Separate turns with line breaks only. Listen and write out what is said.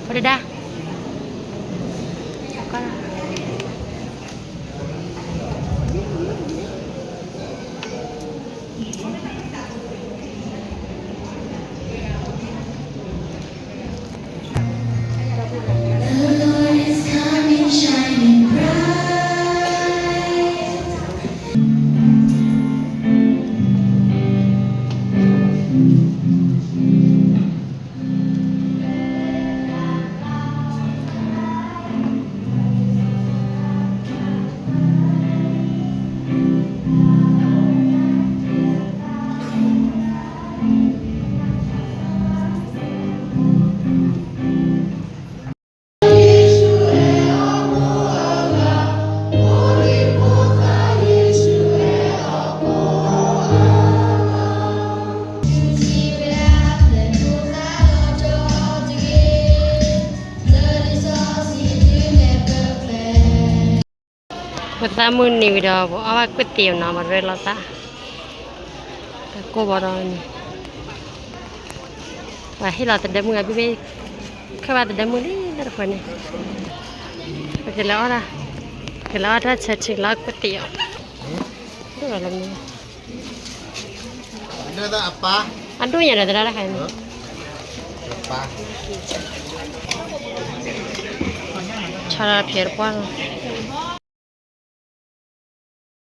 Udah dah. Mata mun ni video bo awak kutiu nama relata. Aku baru ni. Wah hilang terdamu ngabi be. Kau terdamu ni apa ni? Kalau orang, kalau ada cacing lak kutiu. Tu dalam ni.
Ada apa?
Aduh ya ada kan.
Apa?
Cara pierpon.